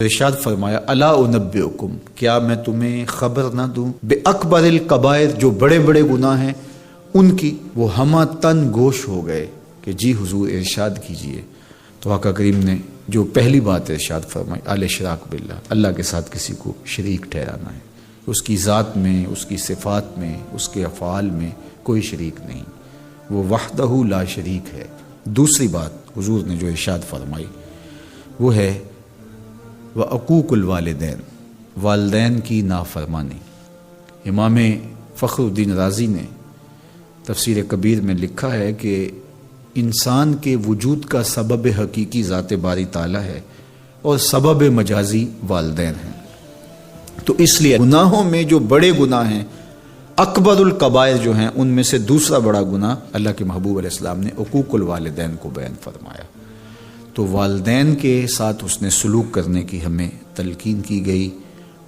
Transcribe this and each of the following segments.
ارشاد فرمایا الا انبئکم، کیا میں تمہیں خبر نہ دوں بے اکبر الکبائر، جو بڑے بڑے گناہ ہیں ان کی۔ وہ ہمہ تن گوش ہو گئے کہ جی حضور ارشاد کیجئے۔ تو آقا کریم نے جو پہلی بات ارشاد فرمائی الاشراک باللہ، اللہ کے ساتھ کسی کو شریک ٹھہرانا ہے، اس کی ذات میں، اس کی صفات میں، اس کے افعال میں کوئی شریک نہیں، وہ وحدہ لا شریک ہے۔ دوسری بات حضور نے جو ارشاد فرمائی وہ ہے وعقوق الوالدین، والدین کی نافرمانی۔ امام فخر الدین رازی نے تفسیر کبیر میں لکھا ہے کہ انسان کے وجود کا سبب حقیقی ذات باری تعالیٰ ہے اور سبب مجازی والدین ہیں۔ تو اس لیے گناہوں میں جو بڑے گناہ ہیں، اکبر الکبائر جو ہیں، ان میں سے دوسرا بڑا گناہ اللہ کے محبوب علیہ السلام نے عقوق الوالدین کو بیان فرمایا۔ تو والدین کے ساتھ حسن سلوک کرنے کی ہمیں تلقین کی گئی،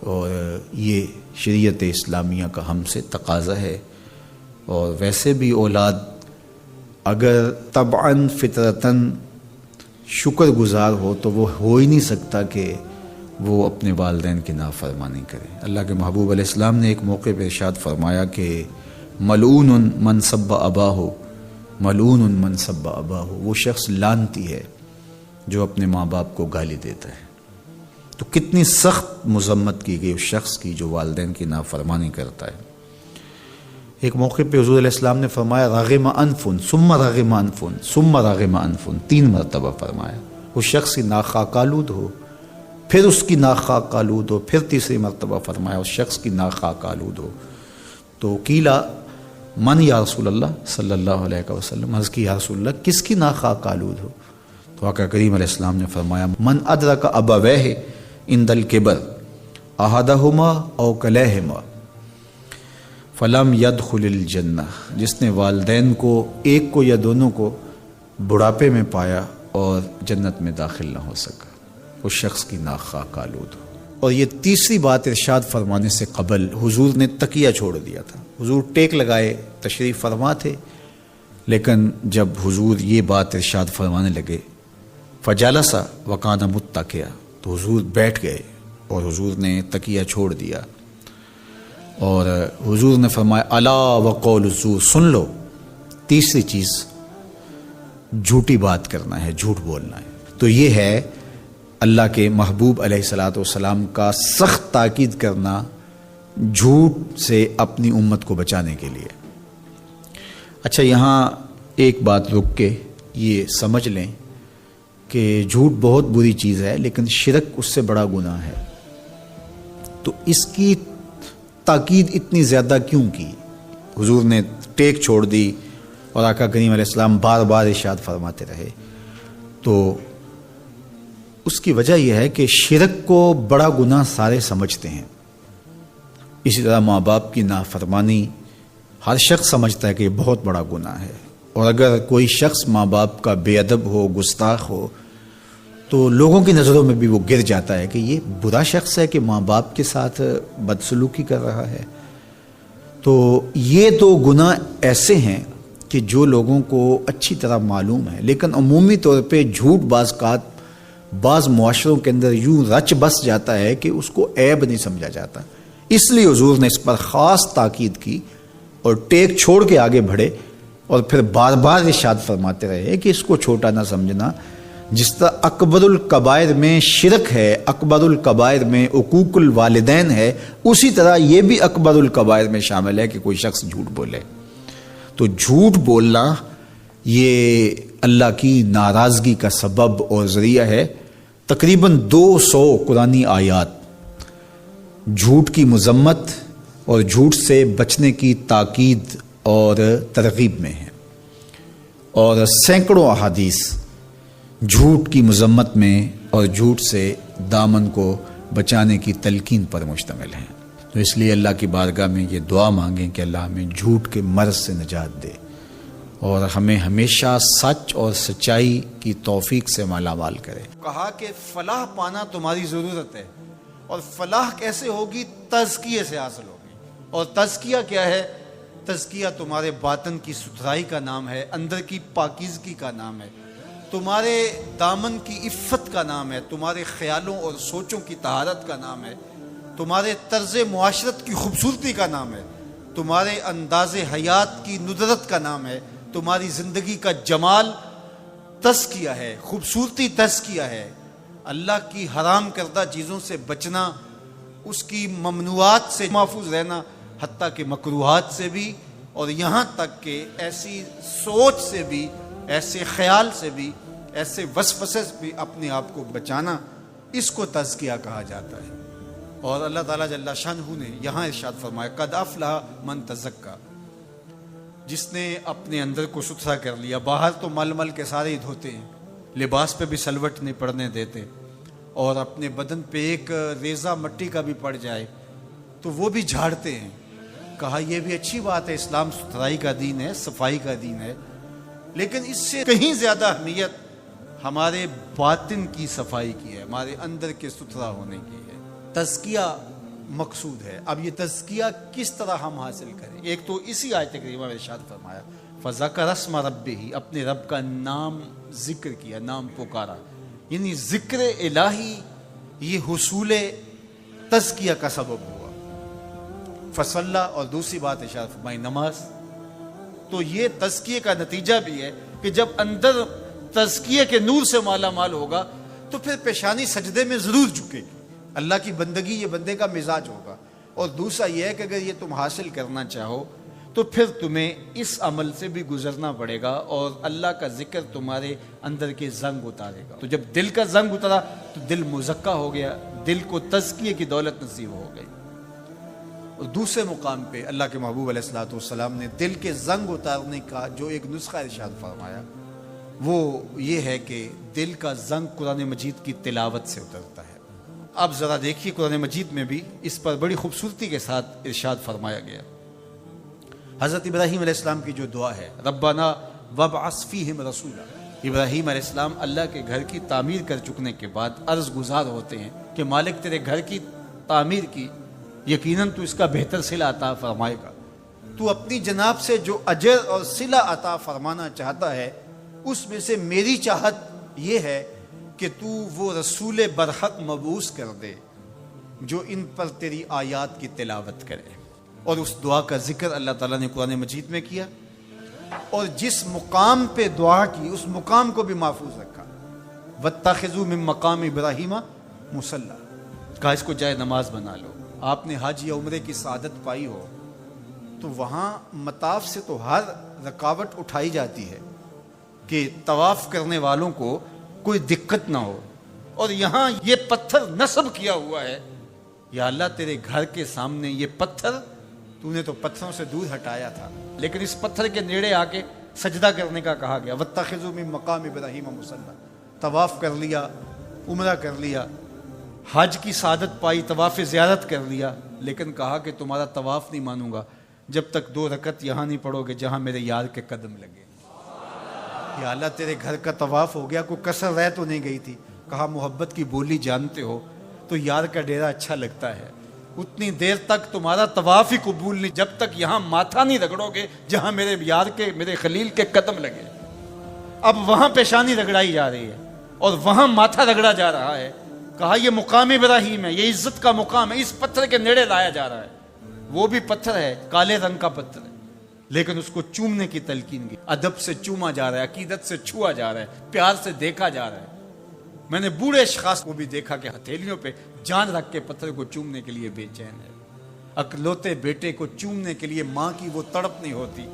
اور یہ شریعت اسلامیہ کا ہم سے تقاضا ہے۔ اور ویسے بھی اولاد اگر طبعاً فطرتاً شکر گزار ہو تو وہ ہو ہی نہیں سکتا کہ وہ اپنے والدین کی نافرمانی کرے۔ اللہ کے محبوب علیہ السلام نے ایک موقع پہ ارشاد فرمایا کہ ملعون من سب اباہ، ملعون من سب اباہ، وہ شخص لعنتی ہے جو اپنے ماں باپ کو گالی دیتا ہے۔ تو کتنی سخت مذمت کی گئی اس شخص کی جو والدین کی نافرمانی کرتا ہے۔ ایک موقع پہ حضور علیہ السلام نے فرمایا رغم انفن ثم رغم انفن ثم رغم انفن، 3 مرتبہ فرمایا۔ اس شخص کی ناک خاک آلود ہو، پھر اس کی ناک خاک آلود ہو، پھر تیسری مرتبہ فرمایا اس شخص کی ناک خاک آلود ہو۔ تو قیلا من یا رسول اللہ صلی اللہ علیہ وسلم، عرض کی یا رسول اللہ کس کی ناک خاک آلود ہو؟ تو آقا کریم علیہ السلام نے فرمایا من ادرک ابویہ عند الکبر احدہما او کلیہما فلم یدخل الجنہ، جس نے والدین کو، ایک کو یا دونوں کو، بڑھاپے میں پایا اور جنت میں داخل نہ ہو سکا، اس شخص کی ناک خاک آلود ہو۔ اور یہ تیسری بات ارشاد فرمانے سے قبل حضور نے تکیہ چھوڑ دیا تھا۔ حضور ٹیک لگائے تشریف فرما تھے، لیکن جب حضور یہ بات ارشاد فرمانے لگے فجلس وکان متکئا، تو حضور بیٹھ گئے اور حضور نے تکیہ چھوڑ دیا، اور حضور نے فرمایا الا وقول الزور، سن لو، تیسری چیز جھوٹی بات کرنا ہے، جھوٹ بولنا ہے۔ تو یہ ہے اللہ کے محبوب علیہ الصلوۃ والسلام کا سخت تاکید کرنا جھوٹ سے اپنی امت کو بچانے کے لیے۔ اچھا، یہاں ایک بات رک کے یہ سمجھ لیں کہ جھوٹ بہت بری چیز ہے، لیکن شرک اس سے بڑا گناہ ہے۔ تو اس کی تاکید اتنی زیادہ کیوں کی؟ حضور نے ٹیک چھوڑ دی اور آقا کریم علیہ السلام بار بار ارشاد فرماتے رہے۔ تو اس کی وجہ یہ ہے کہ شرک کو بڑا گناہ سارے سمجھتے ہیں۔ اسی طرح ماں باپ کی نافرمانی ہر شخص سمجھتا ہے کہ یہ بہت بڑا گناہ ہے، اور اگر کوئی شخص ماں باپ کا بے ادب ہو، گستاخ ہو، تو لوگوں کی نظروں میں بھی وہ گر جاتا ہے کہ یہ برا شخص ہے کہ ماں باپ کے ساتھ بدسلوکی کر رہا ہے۔ تو یہ تو گناہ ایسے ہیں کہ جو لوگوں کو اچھی طرح معلوم ہے، لیکن عمومی طور پہ جھوٹ بعض معاشروں کے اندر یوں رچ بس جاتا ہے کہ اس کو عیب نہیں سمجھا جاتا۔ اس لیے حضور نے اس پر خاص تاکید کی اور ٹیک چھوڑ کے آگے بڑھے، اور پھر بار بار ارشاد فرماتے رہے کہ اس کو چھوٹا نہ سمجھنا۔ جس طرح اکبر الکبائر میں شرک ہے، اکبر الکبائر میں عقوق الوالدین ہے، اسی طرح یہ بھی اکبر الکبائر میں شامل ہے کہ کوئی شخص جھوٹ بولے۔ تو جھوٹ بولنا یہ اللہ کی ناراضگی کا سبب اور ذریعہ ہے۔ تقریباً 200 قرآنی آیات جھوٹ کی مذمت اور جھوٹ سے بچنے کی تاکید اور ترغیب میں ہے، اور سینکڑوں احادیث جھوٹ کی مذمت میں اور جھوٹ سے دامن کو بچانے کی تلقین پر مشتمل ہیں۔ تو اس لیے اللہ کی بارگاہ میں یہ دعا مانگیں کہ اللہ ہمیں جھوٹ کے مرض سے نجات دے، اور ہمیں ہمیشہ سچ اور سچائی کی توفیق سے مالا مال کرے۔ کہا کہ فلاح پانا تمہاری ضرورت ہے، اور فلاح کیسے ہوگی؟ تزکیے سے حاصل ہوگی۔ اور تزکیہ کیا ہے؟ تزکیہ تمہارے باطن کی ستھرائی کا نام ہے، اندر کی پاکیزگی کا نام ہے۔ تمہارے دامن کی عفت کا نام ہے، تمہارے خیالوں اور سوچوں کی طہارت کا نام ہے، تمہارے طرز معاشرت کی خوبصورتی کا نام ہے، تمہارے انداز حیات کی ندرت کا نام ہے، تمہاری زندگی کا جمال تزکیہ ہے، خوبصورتی تزکیہ ہے۔ اللہ کی حرام کردہ چیزوں سے بچنا، اس کی ممنوعات سے محفوظ رہنا، حتیٰ کہ مکروہات سے بھی، اور یہاں تک کہ ایسی سوچ سے بھی، ایسے خیال سے بھی، ایسے وسوسے سے بھی اپنے آپ کو بچانا، اس کو تزکیہ کہا جاتا ہے۔ اور اللہ تعالیٰ جل شانہ نے یہاں ارشاد فرمایا قد افلح من تزکا، جس نے اپنے اندر کو ستھرا کر لیا۔ باہر تو مل مل کے سارے ہی دھوتے ہیں، لباس پہ بھی سلوٹ نہیں پڑنے دیتے، اور اپنے بدن پہ ایک ریزہ مٹی کا بھی پڑ جائے تو وہ بھی جھاڑتے ہیں۔ کہا یہ بھی اچھی بات ہے، اسلام ستھرائی کا دین ہے، صفائی کا دین ہے، لیکن اس سے کہیں زیادہ اہمیت ہمارے باطن کی صفائی کی ہے، ہمارے اندر کے ستھرا ہونے کی ہے۔ تزکیہ مقصود ہے۔ اب یہ تزکیہ کس طرح ہم حاصل کریں؟ ایک تو اسی آیت کریمہ میں ارشاد فرمایا فَذَكَرَ اسْمَ رَبِّهِ، اپنے رب کا نام ذکر کیا، نام پکارا، یعنی ذکر الہی یہ حصول تزکیہ کا سبب ہوا۔ فصلہ، اور دوسری بات ارشاد فرمائی نماز۔ تو یہ تزکیے کا نتیجہ بھی ہے کہ جب اندر تزکیے کے نور سے مالا مال ہوگا تو پھر پیشانی سجدے میں ضرور جھکے گی۔ اللہ کی بندگی یہ بندے کا مزاج ہوگا۔ اور دوسرا یہ ہے کہ اگر یہ تم حاصل کرنا چاہو تو پھر تمہیں اس عمل سے بھی گزرنا پڑے گا، اور اللہ کا ذکر تمہارے اندر کے زنگ اتارے گا۔ تو جب دل کا زنگ اترا تو دل مزکہ ہو گیا، دل کو تزکیے کی دولت نصیب ہو گئی۔ اور دوسرے مقام پہ اللہ کے محبوب علیہ الصلوۃ والسلام نے دل کے زنگ اتارنے کا جو ایک نسخہ ارشاد فرمایا وہ یہ ہے کہ دل کا زنگ قرآن مجید کی تلاوت سے اترتا ہے۔ اب ذرا دیکھیے قرآن مجید میں بھی اس پر بڑی خوبصورتی کے ساتھ ارشاد فرمایا گیا۔ حضرت ابراہیم علیہ السلام کی جو دعا ہے ربنا وابعث فیہم رسولا، ابراہیم علیہ السلام اللہ کے گھر کی تعمیر کر چکنے کے بعد عرض گزار ہوتے ہیں کہ مالک تیرے گھر کی تعمیر کی، یقیناً تو اس کا بہتر صلہ عطا فرمائے گا، تو اپنی جناب سے جو اجر اور صلہ عطا فرمانا چاہتا ہے اس میں سے میری چاہت یہ ہے کہ تو وہ رسول برحق مبعوث کر دے جو ان پر تیری آیات کی تلاوت کرے۔ اور اس دعا کا ذکر اللہ تعالیٰ نے قرآن مجید میں کیا، اور جس مقام پہ دعا کی اس مقام کو بھی محفوظ رکھا۔ وَاتَّخِذُوا مِن مَقَامِ إِبْرَاهِيمَ مُصَلًّى، کہا اس کو جائے نماز بنا لو۔ آپ نے حج یا عمرے کی سعادت پائی ہو تو وہاں مطاف سے تو ہر رکاوٹ اٹھائی جاتی ہے کہ طواف کرنے والوں کو کوئی دقت نہ ہو، اور یہاں یہ پتھر نصب کیا ہوا ہے، یا اللہ تیرے گھر کے سامنے یہ پتھر تو نے تو پتھروں سے دور ہٹایا تھا، لیکن اس پتھر کے نیڑے آ کے سجدہ کرنے کا کہا گیا۔ وَاتَّخِذُوا مِن مَقَامِ إِبْرَاهِيمَ مُصَلًّى، طواف کر لیا، عمرہ کر لیا، حج کی سعادت پائی، طواف زیارت کر لیا، لیکن کہا کہ تمہارا طواف نہیں مانوں گا جب تک 2 رکعت یہاں نہیں پڑھو گے جہاں میرے یار کے قدم لگے۔ یا اللہ تیرے گھر کا طواف ہو گیا، کوئی کسر رہ تو نہیں گئی تھی؟ کہا محبت کی بولی جانتے ہو تو یار کا ڈیرا اچھا لگتا ہے، اتنی دیر تک تمہارا طواف ہی قبول نہیں جب تک یہاں ماتھا نہیں رگڑو گے جہاں میرے یار کے، میرے خلیل کے قدم لگے۔ اب وہاں پیشانی رگڑائی جا رہی ہے اور وہاں ماتھا رگڑا جا رہا ہے۔ کہا یہ مقام ابراہیم ہے، یہ عزت کا مقام ہے، اس پتھر کے نیڑے لایا جا رہا ہے۔ وہ بھی پتھر ہے، کالے رنگ کا پتھر ہے، لیکن اس کو چومنے کی تلقین کی، ادب سے چوما جا رہا ہے، عقیدت سے چھوا جا رہا ہے، پیار سے دیکھا جا رہا ہے۔ میں نے بوڑھے اشخاص کو بھی دیکھا کہ ہتھیلیوں پہ جان رکھ کے پتھر کو چومنے کے لیے بے چین ہے۔ اکلوتے بیٹے کو چومنے کے لیے ماں کی وہ تڑپ نہیں ہوتی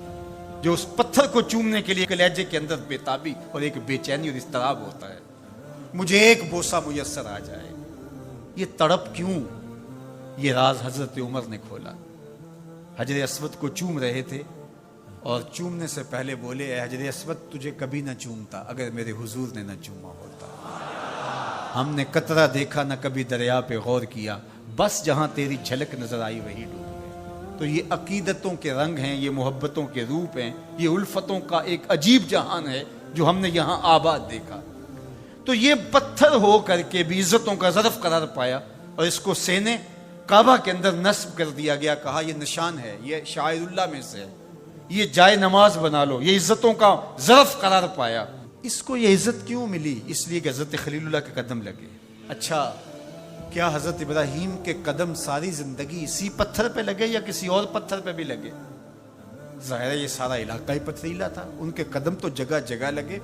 جو اس پتھر کو چومنے کے لیے کلیجے کے اندر بےتابی اور ایک بے چینی اور اضطراب ہوتا ہے۔ مجھے ایک بوسہ میسر آ جائے، یہ تڑپ کیوں؟ یہ راز حضرت عمر نے کھولا۔ حجر اسود کو چوم رہے تھے اور چومنے سے پہلے بولے اے حجر اسود تجھے کبھی نہ چومتا اگر میرے حضور نے نہ چوما ہوتا۔ ہم نے قطرہ دیکھا نہ کبھی دریا پہ غور کیا، بس جہاں تیری جھلک نظر آئی وہی ڈوب گئے۔ تو یہ عقیدتوں کے رنگ ہیں، یہ محبتوں کے روپ ہیں، یہ الفتوں کا ایک عجیب جہان ہے جو ہم نے یہاں آباد دیکھا۔ تو یہ پتھر ہو کر کے بھی عزتوں کا ظرف قرار پایا، اور اس کو سینے کعبہ کے اندر نصب کر دیا گیا۔ کہا یہ نشان ہے، یہ شاعر اللہ میں سے ہے، یہ جائے نماز بنا لو، یہ عزتوں کا ظرف قرار پایا۔ اس کو یہ عزت کیوں ملی؟ اس لیے کہ حضرت خلیل اللہ کے قدم لگے۔ اچھا، کیا حضرت ابراہیم کے قدم ساری زندگی اسی پتھر پہ لگے یا کسی اور پتھر پہ بھی لگے؟ ظاہر ہے یہ سارا علاقہ ہی پتھریلا تھا، ان کے قدم تو جگہ جگہ لگے،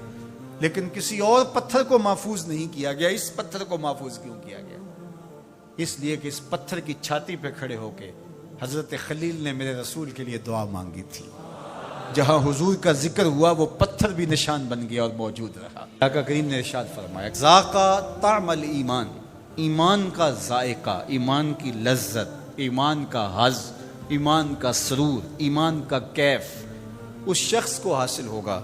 لیکن کسی اور پتھر کو محفوظ نہیں کیا گیا۔ اس پتھر کو محفوظ کیوں کیا گیا؟ اس لیے کہ اس پتھر کی چھاتی پہ کھڑے ہو کے حضرت خلیل نے میرے رسول کے لیے دعا مانگی تھی۔ جہاں حضور کا ذکر ہوا وہ پتھر بھی نشان بن گیا اور موجود رہا۔ آقا کریم نے ارشاد فرمایا، ذاقا طعم الایمان، ایمان کا ذائقہ، ایمان کی لذت، ایمان کا حظ، ایمان کا سرور، ایمان کا کیف اس شخص کو حاصل ہوگا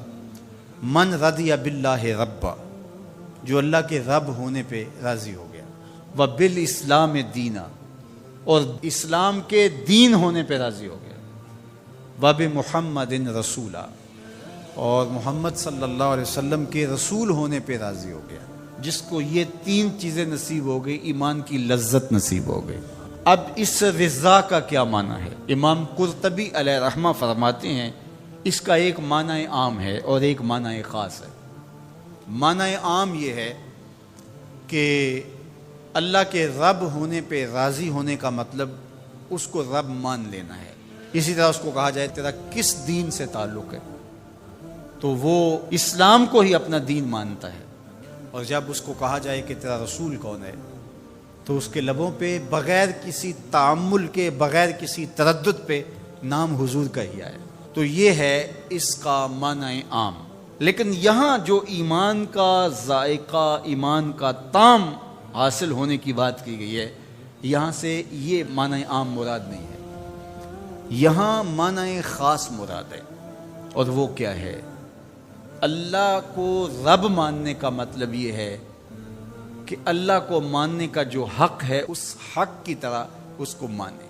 من رضی باللہ ربا، جو اللہ کے رب ہونے پہ راضی ہو گیا، وبالاسلام دینا، اور اسلام کے دین ہونے پہ راضی ہو گیا، وبمحمد رسولا، اور محمد صلی اللہ علیہ وسلم کے رسول ہونے پہ راضی ہو گیا۔ جس کو یہ تین چیزیں نصیب ہو گئی، ایمان کی لذت نصیب ہو گئی۔ اب اس رضا کا کیا معنی ہے؟ امام قرطبی علیہ رحمہ فرماتے ہیں اس کا ایک معنی عام ہے اور ایک معنی خاص ہے۔ معنی عام یہ ہے کہ اللہ کے رب ہونے پہ راضی ہونے کا مطلب اس کو رب مان لینا ہے۔ اسی طرح اس کو کہا جائے تیرا کس دین سے تعلق ہے، تو وہ اسلام کو ہی اپنا دین مانتا ہے۔ اور جب اس کو کہا جائے کہ تیرا رسول کون ہے، تو اس کے لبوں پہ بغیر کسی تعمل کے، بغیر کسی تردد پہ نام حضور کا ہی آئے۔ تو یہ ہے اس کا معنی عام۔ لیکن یہاں جو ایمان کا ذائقہ، ایمان کا طعم حاصل ہونے کی بات کی گئی ہے، یہاں سے یہ معنی عام مراد نہیں ہے، یہاں معنی خاص مراد ہے۔ اور وہ کیا ہے؟ اللہ کو رب ماننے کا مطلب یہ ہے کہ اللہ کو ماننے کا جو حق ہے اس حق کی طرح اس کو مانے۔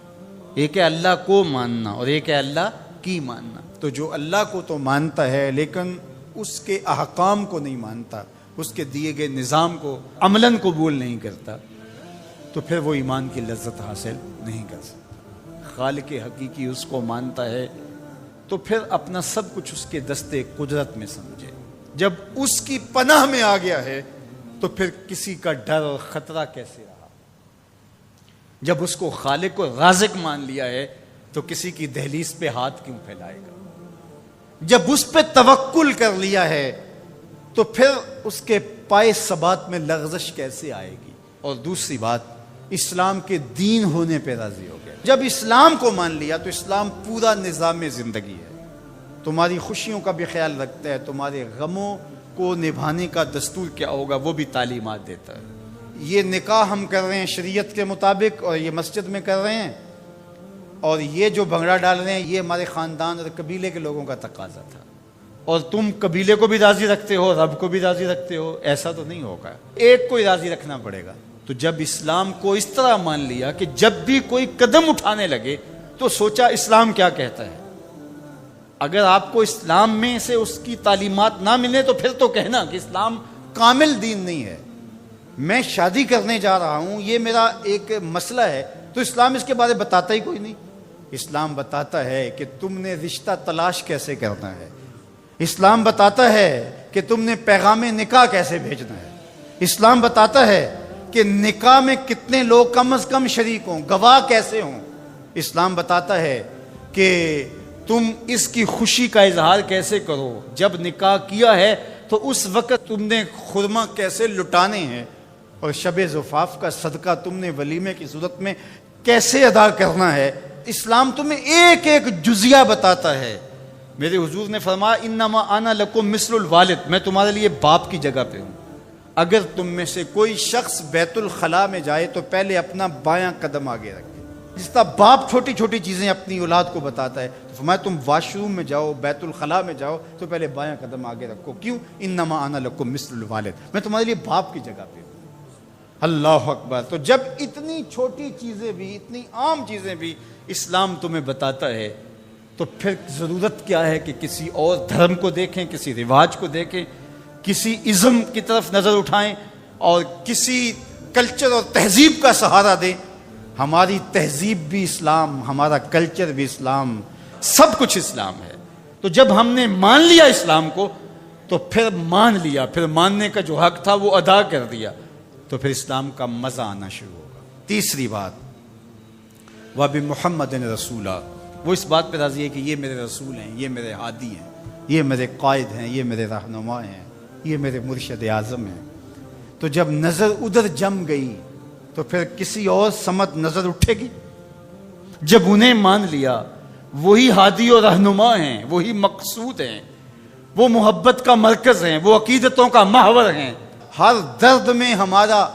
ایک ہے اللہ کو ماننا اور ایک ہے اللہ کی ماننا۔ تو جو اللہ کو تو مانتا ہے لیکن اس کے احکام کو نہیں مانتا، اس کے دیے گئے نظام کو عملاً قبول نہیں کرتا، تو پھر وہ ایمان کی لذت حاصل نہیں کر سکتا۔ خالق حقیقی اس کو مانتا ہے تو پھر اپنا سب کچھ اس کے دستے قدرت میں سمجھے۔ جب اس کی پناہ میں آ گیا ہے تو پھر کسی کا ڈر اور خطرہ کیسے رہا؟ جب اس کو خالق و رازق مان لیا ہے تو کسی کی دہلیز پہ ہاتھ کیوں پھیلائے گا؟ جب اس پہ توکل کر لیا ہے تو پھر اس کے پائے ثبات میں لغزش کیسے آئے گی؟ اور دوسری بات، اسلام کے دین ہونے پہ راضی ہو گیا۔ جب اسلام کو مان لیا تو اسلام پورا نظام زندگی ہے، تمہاری خوشیوں کا بھی خیال رکھتا ہے، تمہارے غموں کو نبھانے کا دستور کیا ہوگا وہ بھی تعلیمات دیتا ہے۔ یہ نکاح ہم کر رہے ہیں شریعت کے مطابق اور یہ مسجد میں کر رہے ہیں، اور یہ جو بھنگڑا ڈال رہے ہیں یہ ہمارے خاندان اور قبیلے کے لوگوں کا تقاضا تھا، اور تم قبیلے کو بھی راضی رکھتے ہو، رب کو بھی راضی رکھتے ہو، ایسا تو نہیں ہوگا، ایک کو ہی راضی رکھنا پڑے گا۔ تو جب اسلام کو اس طرح مان لیا کہ جب بھی کوئی قدم اٹھانے لگے تو سوچا اسلام کیا کہتا ہے۔ اگر آپ کو اسلام میں سے اس کی تعلیمات نہ ملے تو پھر تو کہنا کہ اسلام کامل دین نہیں ہے۔ میں شادی کرنے جا رہا ہوں، یہ میرا ایک مسئلہ ہے، تو اسلام اس کے بارے بتاتا ہی کوئی نہیں۔ اسلام بتاتا ہے کہ تم نے رشتہ تلاش کیسے کرنا ہے، اسلام بتاتا ہے کہ تم نے پیغام نکاح کیسے بھیجنا ہے، اسلام بتاتا ہے کہ نکاح میں کتنے لوگ کم از کم شریک ہوں، گواہ کیسے ہوں، اسلام بتاتا ہے کہ تم اس کی خوشی کا اظہار کیسے کرو، جب نکاح کیا ہے تو اس وقت تم نے خرما کیسے لٹانے ہیں، اور شب زفاف کا صدقہ تم نے ولیمے کی صورت میں کیسے ادا کرنا ہے۔ اسلام تمہیں ایک ایک جزیہ بتاتا ہے۔ میرے حضور نے فرمایا انما انا لکم مثل الوالد، میں تمہارے لیے باپ کی جگہ پہ ہوں۔ اگر تم میں سے کوئی شخص بیت الخلاء میں جائے تو پہلے اپنا بایاں قدم آگے رکھے۔ جس طرح باپ چھوٹی چھوٹی چیزیں اپنی اولاد کو بتاتا ہے، تو فرمایا تم واش روم میں جاؤ، بیت الخلاء میں جاؤ تو پہلے بایاں قدم آگے رکھو۔ کیوں؟ انما انا لکم مثل الوالد، میں تمہارے لیے باپ کی جگہ پہ ہوں۔ اللہ اکبر۔ تو جب اتنی چھوٹی چیزیں بھی، اتنی عام چیزیں بھی اسلام تمہیں بتاتا ہے تو پھر ضرورت کیا ہے کہ کسی اور دھرم کو دیکھیں، کسی رواج کو دیکھیں، کسی ازم کی طرف نظر اٹھائیں اور کسی کلچر اور تہذیب کا سہارا دیں۔ ہماری تہذیب بھی اسلام، ہمارا کلچر بھی اسلام، سب کچھ اسلام ہے۔ تو جب ہم نے مان لیا اسلام کو تو پھر مان لیا، پھر ماننے کا جو حق تھا وہ ادا کر دیا، تو پھر اسلام کا مزہ آنا شروع ہوگا۔ تیسری بات، وَبِمُحَمَّدٍ رَسُولًا، وہ اس بات پہ راضی ہے کہ یہ میرے رسول ہیں، یہ میرے ہادی ہیں، یہ میرے قائد ہیں، یہ میرے رہنما ہیں، یہ میرے مرشد اعظم ہیں۔ تو جب نظر ادھر جم گئی تو پھر کسی اور سمت نظر اٹھے گی؟ جب انہیں مان لیا، وہی ہادی و رہنما ہیں، وہی مقصود ہیں، وہ محبت کا مرکز ہیں، وہ عقیدتوں کا محور ہیں، ہر درد میں ہمارا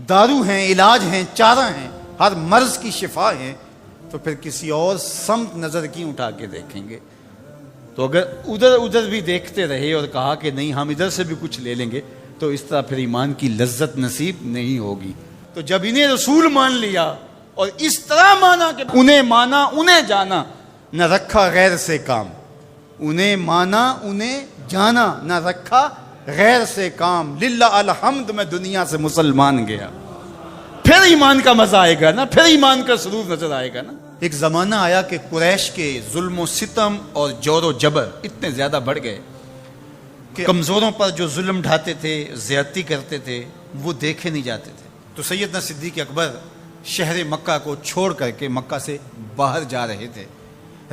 دارو ہیں، علاج ہیں، چارہ ہیں، ہر مرض کی شفا ہیں، تو پھر کسی اور سمت نظر کیوں اٹھا کے دیکھیں گے؟ تو اگر ادھر ادھر بھی دیکھتے رہے اور کہا کہ نہیں ہم ادھر سے بھی کچھ لے لیں گے، تو اس طرح پھر ایمان کی لذت نصیب نہیں ہوگی۔ تو جب انہیں رسول مان لیا اور اس طرح مانا کہ انہیں مانا انہیں جانا، نہ رکھا غیر سے کام، انہیں مانا انہیں جانا، نہ رکھا غیر سے کام، للہ الحمد میں دنیا سے مسلمان گیا، پھر ایمان کا مزہ آئے گا نا، پھر ایمان کا سرور نظر آئے گا نا۔ ایک زمانہ آیا کہ قریش کے ظلم و ستم اور جور و جبر اتنے زیادہ بڑھ گئے کہ کمزوروں پر جو ظلم ڈھاتے تھے، زیادتی کرتے تھے، وہ دیکھے نہیں جاتے تھے۔ تو سیدنا صدیق اکبر شہر مکہ کو چھوڑ کر کے مکہ سے باہر جا رہے تھے،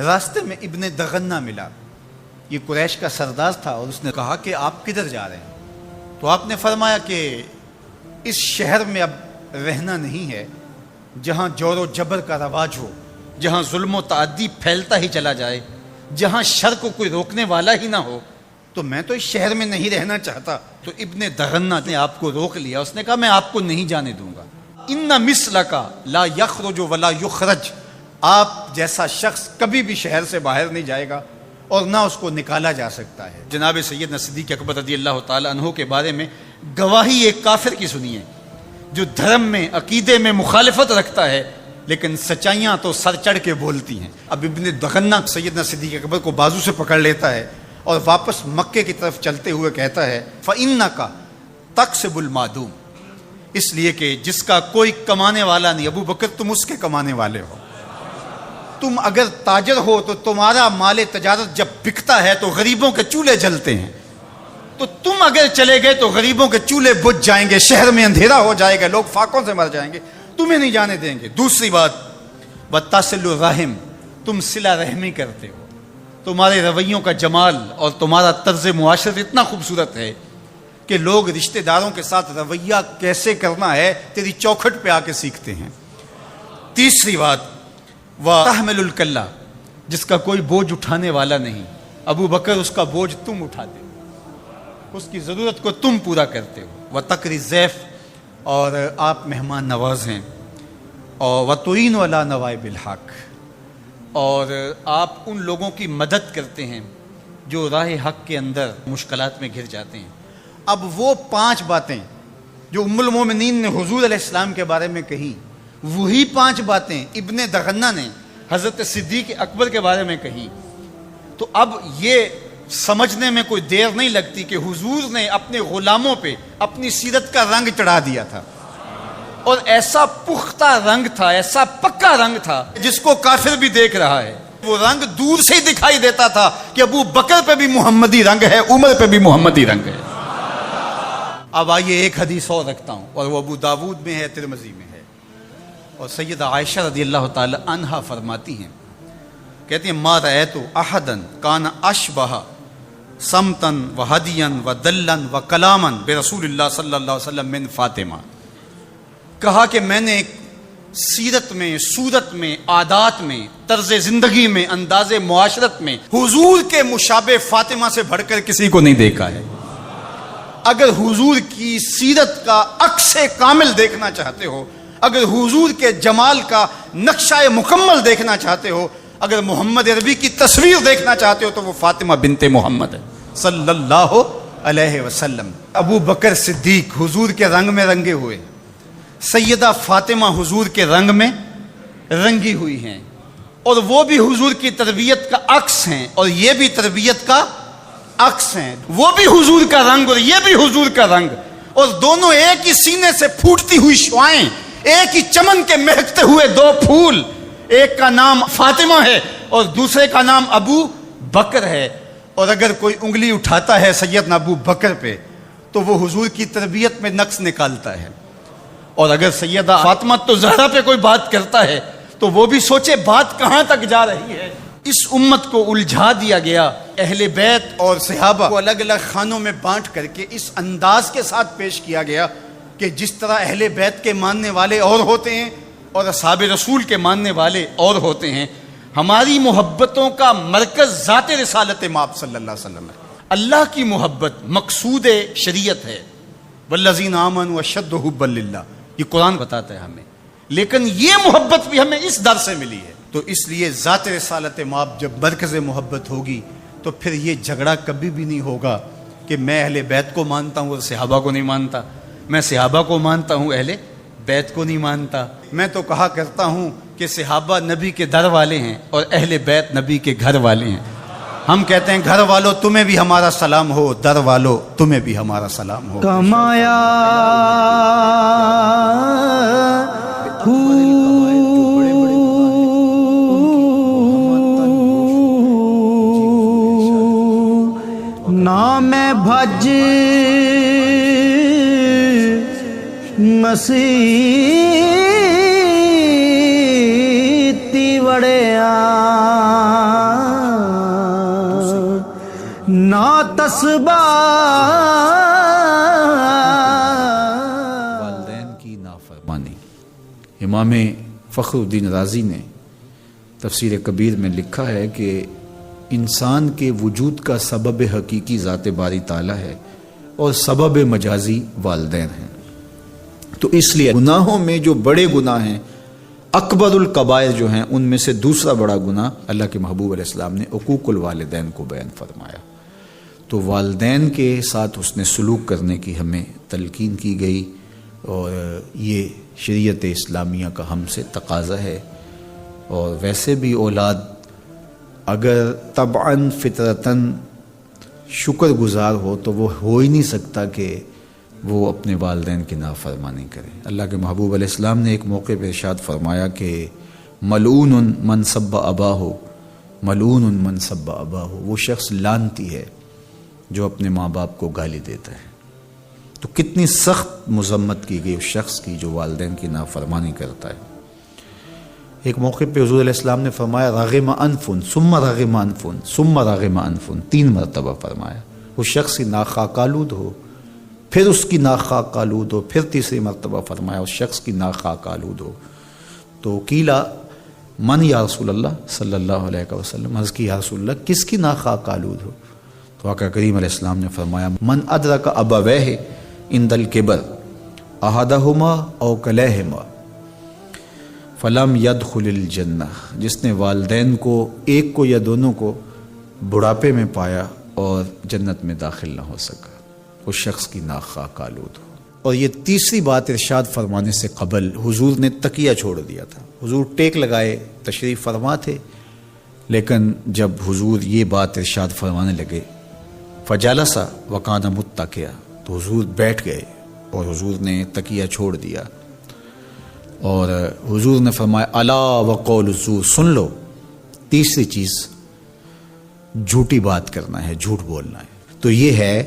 راستے میں ابن دغنہ ملا، یہ قریش کا سردار تھا، اور اس نے کہا کہ آپ کدھر جا رہے ہیں؟ تو آپ نے فرمایا کہ اس شہر میں اب رہنا نہیں ہے جہاں جور و جبر کا رواج ہو، جہاں ظلم و تعدی پھیلتا ہی چلا جائے، جہاں شر کو کوئی روکنے والا ہی نہ ہو، تو میں تو اس شہر میں نہیں رہنا چاہتا۔ تو ابن دغنہ نے آپ کو روک لیا، اس نے کہا میں آپ کو نہیں جانے دوں گا، ان مثلک لا یخرج ولا یخرج، آپ جیسا شخص کبھی بھی شہر سے باہر نہیں جائے گا اور نہ اس کو نکالا جا سکتا ہے۔ جناب سیدنا صدیق اکبر رضی اللہ تعالی عنہ کے بارے میں گواہی ایک کافر کی سنیے جو دھرم میں، عقیدے میں مخالفت رکھتا ہے، لیکن سچائیاں تو سر چڑھ کے بولتی ہیں۔ اب ابن دغنہ سیدنا صدیق اکبر کو بازو سے پکڑ لیتا ہے اور واپس مکے کی طرف چلتے ہوئے کہتا ہے فَإِنَّكَ تَكْسِبُ الْمَعْدُومَ، اس لیے کہ جس کا کوئی کمانے والا نہیں، ابو بکر تم اس کے کمانے والے ہو، تم اگر تاجر ہو تو تمہارا مال تجارت جب بکتا ہے تو غریبوں کے چولہے جلتے ہیں، تو تم اگر چلے گئے تو غریبوں کے چولہے بجھ جائیں گے، شہر میں اندھیرا ہو جائے گا، لوگ فاقوں سے مر جائیں گے، تمہیں نہیں جانے دیں گے۔ دوسری بات وَتَصِلُ الرَّحِمَ، تم صلہ رحمی کرتے ہو، تمہارے رویوں کا جمال اور تمہارا طرز معاشرت اتنا خوبصورت ہے کہ لوگ رشتہ داروں کے ساتھ رویہ کیسے کرنا ہے تیری چوکھٹ پہ آ کے سیکھتے ہیں۔ تیسری بات وَتَحْمِلُ الْكَلَّ، جس کا کوئی بوجھ اٹھانے والا نہیں، ابو بکر اس کا بوجھ تم اٹھاتے ہو، اس کی ضرورت کو تم پورا کرتے ہو۔ وَتَقْرِي الضَّيْفَ، اور آپ مہمان نواز ہیں، اور وَتُعِينُ عَلَى نَوَائِبِ الْحَقِّ، اور آپ ان لوگوں کی مدد کرتے ہیں جو راہ حق کے اندر مشکلات میں گھر جاتے ہیں۔ اب وہ 5 باتیں جو ام المومنین نے حضور علیہ السلام کے بارے میں کہی، وہی 5 باتیں ابن دغنہ نے حضرت صدیق اکبر کے بارے میں کہی۔ تو اب یہ سمجھنے میں کوئی دیر نہیں لگتی کہ حضور نے اپنے غلاموں پہ اپنی سیرت کا رنگ چڑھا دیا تھا، اور ایسا پختہ رنگ تھا، ایسا پکا رنگ تھا جس کو کافر بھی دیکھ رہا ہے، وہ رنگ دور سے ہی دکھائی دیتا تھا کہ ابو بکر پہ بھی محمدی رنگ ہے، عمر پہ بھی محمدی رنگ ہے۔ اب آئیے ایک حدیث اور رکھتا ہوں، اور وہ ابو داود میں ہے، ترمذی میں ہے، اور سیدہ عائشہ رضی اللہ تعالی عنہا فرماتی ہیں، کہتی ہیں ما رأیت احدا کان اشبہ سمتن و ہدین و دلن و کلامن برسول اللہ صلی اللہ علیہ وسلم من فاطمہ، کہا کہ میں نے سیرت میں، صورت میں، عادات میں، طرز زندگی میں، انداز معاشرت میں حضور کے مشابہ فاطمہ سے بڑھ کر کسی کو نہیں دیکھا ہے۔ اگر حضور کی سیرت کا عکس کامل دیکھنا چاہتے ہو، اگر حضور کے جمال کا نقشہ مکمل دیکھنا چاہتے ہو، اگر محمد عربی کی تصویر دیکھنا چاہتے ہو، تو وہ فاطمہ بنت محمد ہے صلی اللہ علیہ وسلم۔ ابو بکر صدیق حضور کے رنگ میں رنگے ہوئے، سیدہ فاطمہ حضور کے رنگ میں رنگی ہوئی ہیں، اور وہ بھی حضور کی تربیت کا عکس ہیں، اور یہ بھی تربیت کا عکس ہیں، وہ بھی حضور کا رنگ اور یہ بھی حضور کا رنگ، اور دونوں ایک ہی سینے سے پھوٹتی ہوئی شعائیں، ایک ہی چمن کے مہکتے ہوئے 2 پھول، ایک کا نام فاطمہ ہے اور دوسرے کا نام ابو بکر ہے، اور اگر کوئی انگلی اٹھاتا ہے سیدنا ابو بکر پہ تو وہ حضور کی تربیت میں نقص نکالتا ہے، اور اگر سیدہ فاطمہ تو زہرا پہ کوئی بات کرتا ہے تو وہ بھی سوچے بات کہاں تک جا رہی ہے۔ اس امت کو الجھا دیا گیا، اہل بیت اور صحابہ کو الگ الگ خانوں میں بانٹ کر کے اس انداز کے ساتھ پیش کیا گیا کہ جس طرح اہل بیت کے ماننے والے اور ہوتے ہیں اور اصحاب رسول کے ماننے والے اور ہوتے ہیں۔ ہماری محبتوں کا مرکز ذات رسالت مآب صلی اللہ علیہ وسلم ہے۔ اللہ کی محبت مقصود شریعت ہے، والذین آمنوا اشد حبا للہ، یہ قرآن بتاتا ہے ہمیں، لیکن یہ محبت بھی ہمیں اس در سے ملی ہے۔ تو اس لیے ذات رسالت مآب جب مرکز محبت ہوگی تو پھر یہ جھگڑا کبھی بھی نہیں ہوگا کہ میں اہل بیت کو مانتا ہوں اور صحابہ کو نہیں مانتا، میں صحابہ کو مانتا ہوں اہل بیت کو نہیں مانتا۔ میں تو کہا کرتا ہوں کہ صحابہ نبی کے در والے ہیں اور اہل بیت نبی کے گھر والے ہیں۔ ہم کہتے ہیں گھر والوں تمہیں بھی ہمارا سلام ہو، در والوں تمہیں بھی ہمارا سلام ہو۔ کمایا نام بھج مسیتی وڑیا نا تسبہ والدین کی نافرمانی۔ امام فخر الدین رازی نے تفسیر کبیر میں لکھا ہے کہ انسان کے وجود کا سبب حقیقی ذات باری تعالیٰ ہے اور سبب مجازی والدین ہیں۔ تو اس لیے گناہوں میں جو بڑے گناہ ہیں، اکبر الکبائر جو ہیں، ان میں سے دوسرا بڑا گناہ اللہ کے محبوب علیہ السلام نے عقوق الوالدین کو بیان فرمایا۔ تو والدین کے ساتھ حسن سلوک کرنے کی ہمیں تلقین کی گئی، اور یہ شریعت اسلامیہ کا ہم سے تقاضا ہے۔ اور ویسے بھی اولاد اگر طبعاً فطرتاً شکر گزار ہو تو وہ ہو ہی نہیں سکتا کہ وہ اپنے والدین کی نافرمانی کرے۔ اللہ کے محبوب علیہ السلام نے ایک موقع پہ ارشاد فرمایا کہ ملعون من سب اباہ، ملعون من سب اباہ، وہ شخص لعنتی ہے جو اپنے ماں باپ کو گالی دیتا ہے۔ تو کتنی سخت مذمت کی گئی اس شخص کی جو والدین کی نافرمانی کرتا ہے۔ ایک موقع پہ حضور علیہ السلام نے فرمایا رغم انفن ثم رغم انفن ثم رغم انفن، 3 مرتبہ فرمایا۔ اس شخص کی ناک خاک آلود ہو، پھر اس کی ناک خاک آلود ہو، پھر تیسری مرتبہ فرمایا اس شخص کی ناک خاک آلود ہو۔ تو قیلا من یا رسول اللہ صلی اللہ علیہ وسلم، عرض کی یا رسول اللہ کس کی ناک خاک آلود ہو؟ تو آقا کریم علیہ السلام نے فرمایا من ادرک ابویہ عند الکبر احدہما او کلیہما فلم یدخل الجنہ، جس نے والدین کو ایک کو یا دونوں کو بڑھاپے میں پایا اور جنت میں داخل نہ ہو سکا، اس شخص کی ناک خاک آلود ہو۔ اور یہ تیسری بات ارشاد فرمانے سے قبل حضور نے تکیہ چھوڑ دیا تھا۔ حضور ٹیک لگائے تشریف فرما تھے، لیکن جب حضور یہ بات ارشاد فرمانے لگے فجلس وکان متکئا، تو حضور بیٹھ گئے اور حضور نے تکیہ چھوڑ دیا، اور حضور نے فرمایا الا وقول الزور، سن لو، تیسری چیز جھوٹی بات کرنا ہے، جھوٹ بولنا ہے۔ تو یہ ہے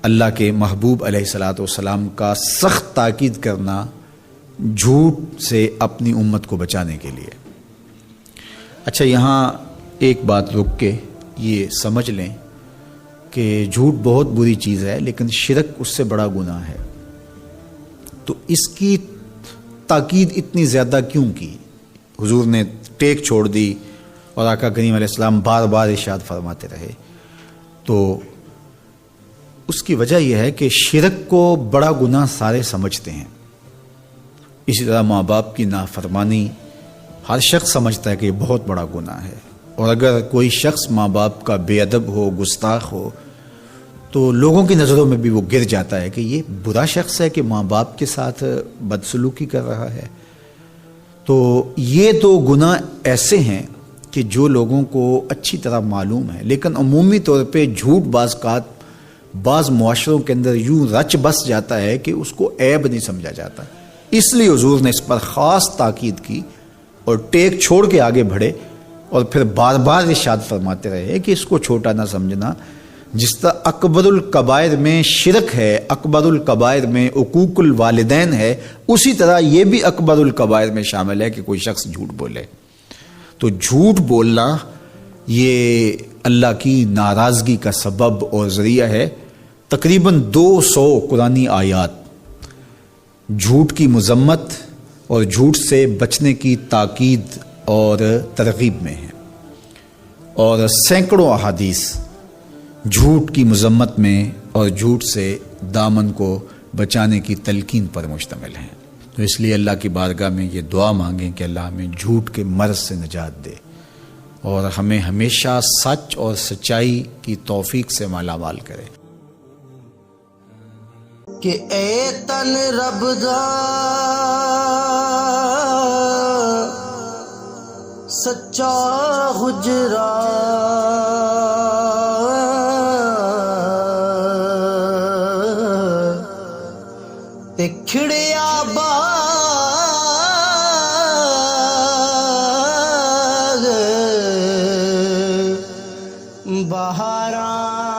اللہ کے محبوب علیہ الصلاۃ والسلام کا سخت تاکید کرنا جھوٹ سے اپنی امت کو بچانے کے لیے۔ اچھا، یہاں ایک بات رک کے یہ سمجھ لیں کہ جھوٹ بہت بری چیز ہے، لیکن شرک اس سے بڑا گناہ ہے۔ تو اس کی تاکید اتنی زیادہ کیوں کی؟ حضور نے ٹیک چھوڑ دی اور آقا کریم علیہ السلام بار بار ارشاد فرماتے رہے۔ تو اس کی وجہ یہ ہے کہ شرک کو بڑا گناہ سارے سمجھتے ہیں۔ اسی طرح ماں باپ کی نافرمانی ہر شخص سمجھتا ہے کہ یہ بہت بڑا گناہ ہے، اور اگر کوئی شخص ماں باپ کا بے ادب ہو، گستاخ ہو، تو لوگوں کی نظروں میں بھی وہ گر جاتا ہے کہ یہ برا شخص ہے کہ ماں باپ کے ساتھ بدسلوکی کر رہا ہے۔ تو یہ تو گناہ ایسے ہیں کہ جو لوگوں کو اچھی طرح معلوم ہے، لیکن عمومی طور پہ جھوٹ بعض معاشروں کے اندر یوں رچ بس جاتا ہے کہ اس کو عیب نہیں سمجھا جاتا۔ اس لیے حضور نے اس پر خاص تاکید کی اور ٹیک چھوڑ کے آگے بڑھے اور پھر بار بار ارشاد فرماتے رہے کہ اس کو چھوٹا نہ سمجھنا. جس طرح اکبر الکبائر میں شرک ہے، اکبر الکبائر میں عقوق الوالدین ہے، اسی طرح یہ بھی اکبر الکبائر میں شامل ہے کہ کوئی شخص جھوٹ بولے. تو جھوٹ بولنا یہ اللہ کی ناراضگی کا سبب اور ذریعہ ہے. تقریباً 200 قرآنی آیات جھوٹ کی مذمت اور جھوٹ سے بچنے کی تاکید اور ترغیب میں ہیں، اور سینکڑوں احادیث جھوٹ کی مذمت میں اور جھوٹ سے دامن کو بچانے کی تلقین پر مشتمل ہیں. تو اس لیے اللہ کی بارگاہ میں یہ دعا مانگیں کہ اللہ ہمیں جھوٹ کے مرض سے نجات دے اور ہمیں ہمیشہ سچ اور سچائی کی توفیق سے مالا مال کرے. کہ اے تن رب دا سچا حجرا تے کھڑیا باغ بہاراں